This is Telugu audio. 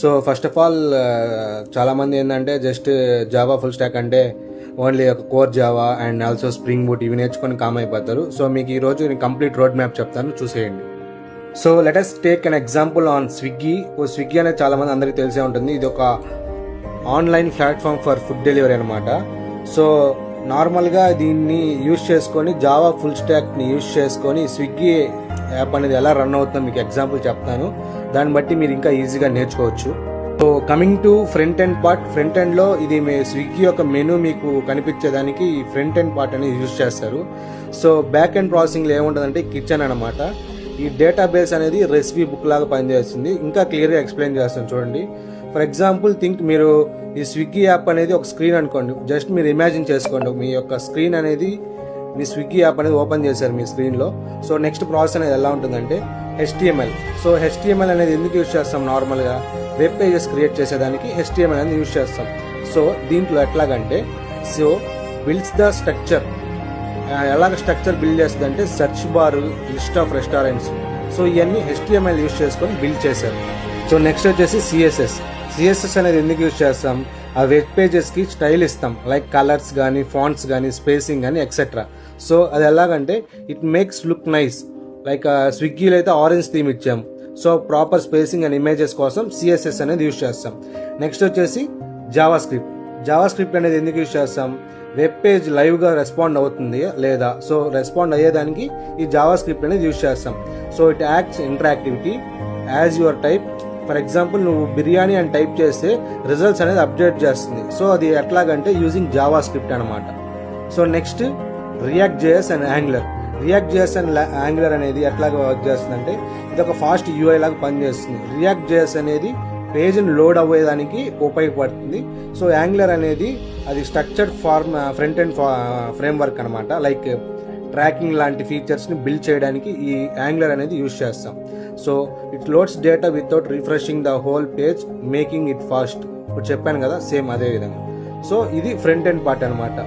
సో ఫస్ట్ ఆఫ్ ఆల్ చాలామంది ఏంటంటే జస్ట్ జావా ఫుల్ స్టాక్ అంటే ఓన్లీ ఒక core Java and also spring boot ఇవి నేర్చుకొని కామ్ అయిపోతారు. సో మీకు ఈరోజు నేను కంప్లీట్ రోడ్ మ్యాప్ చెప్తాను, చూసేయండి. So let us take an example on Swiggy. Swiggy అనేది చాలామంది అందరికీ తెలిసే ఉంటుంది. ఇది ఒక online platform for food delivery అనమాట. సో నార్మల్గా దీన్ని యూజ్ చేసుకొని జావా ఫుల్ స్టాక్ని యూజ్ చేసుకొని స్విగ్గీ యాప్ అనేది ఎలా రన్ అవుతుందో మీకు ఎగ్జాంపుల్ చెప్తాను. దాన్ని బట్టి మీరు ఇంకా ఈజీగా నేర్చుకోవచ్చు. So coming to front end part, front ఎండ్లో ఇది మీ స్విగ్గీ యొక్క మెనూ మీకు కనిపించేదానికి ఈ ఫ్రంట్ ఎండ్ పార్ట్ అనేది యూజ్ చేస్తారు. సో బ్యాక్ ఎండ్ ప్రాసెసింగ్లో ఏముంటుందంటే కిచెన్ అనమాట. ఈ డేటాబేస్ అనేది రెసిపీ బుక్ లాగా పనిచేస్తుంది. ఇంకా క్లియర్గా ఎక్స్ప్లెయిన్ చేస్తాను చూడండి. ఫర్ ఎగ్జాంపుల్ థింక్, మీరు ఈ స్విగ్గీ యాప్ అనేది ఒక స్క్రీన్ అనుకోండి. జస్ట్ మీరు ఇమాజిన్ చేసుకోండి, మీ యొక్క స్క్రీన్ అనేది మీ స్విగ్గీ యాప్ అనేది ఓపెన్ చేశారు మీ స్క్రీన్లో. సో నెక్స్ట్ ప్రాసెస్ అనేది ఎలా ఉంటుందంటే HTML. సో HTML అనేది ఎందుకు యూజ్ చేస్తాం? నార్మల్గా వెబ్ పేజెస్ క్రియేట్ చేసేదానికి HTML అనేది యూజ్ చేస్తాం. సో దీంట్లో ఎట్లాగంటే సో బిల్డ్స్ ద స్ట్రక్చర్. ఎలాగ స్ట్రక్చర్ బిల్డ్ చేస్తుంది అంటే search bar, list of restaurants. So ఇవన్నీ HTML యూజ్ చేసుకొని బిల్డ్ చేశారు. సో నెక్స్ట్ వచ్చేసి సిఎస్ఎస్ అనేది ఎందుకు యూజ్ చేస్తాం? ఆ వెబ్ పేజెస్కి స్టైల్ ఇస్తాం, లైక్ కలర్స్ కానీ, ఫాంట్స్ కానీ, స్పేసింగ్ కానీ ఎక్సెట్రా. సో అది ఎలాగంటే it makes look nice. Like స్విగ్గీలో అయితే ఆరెంజ్ థీమ్ ఇచ్చాం. So proper spacing and images కోసం CSS అనేది యూజ్ చేస్తాం. నెక్స్ట్ వచ్చేసి జావా స్క్రిప్ట్ అనేది ఎందుకు యూజ్ చేస్తాం? వెబ్ పేజ్ లైవ్గా రెస్పాండ్ అవుతుంది లేదా, సో రెస్పాండ్ అయ్యేదానికి ఈ జావా స్క్రిప్ట్ అనేది యూజ్ చేస్తాం. So it acts interactivity as your type. For example నువ్వు బిర్యానీ అని టైప్ చేస్తే రిజల్ట్స్ అనేది అప్డేట్ చేస్తుంది. సో అది ఎట్లాగంటే యూజింగ్ జావా స్క్రిప్ట్ అనమాట. So next react JS and angular అనేది ఎట్లాగా వర్క్ చేస్తుందంటే ఇది ఒక ఫాస్ట్ UI లాగా పనిచేస్తుంది. రియాక్ట్ జేఎస్ అనేది పేజ్ని లోడ్ అవ్వేదానికి ఉపయోగపడుతుంది. సో యాంగులర్ అనేది అది స్ట్రక్చర్డ్ ఫ్రంట్ ఎండ్ ఫ్రేమ్వర్క్ అనమాట. లైక్ ట్రాకింగ్ లాంటి ఫీచర్స్ని బిల్డ్ చేయడానికి ఈ యాంగులర్ అనేది యూజ్ చేస్తాం. So it loads data without refreshing the whole page, making it fast. ఇప్పుడు చెప్పాను కదా, సేమ్ అదే విధంగా. సో ఇది ఫ్రంట్ ఎండ్ పార్ట్ అనమాట.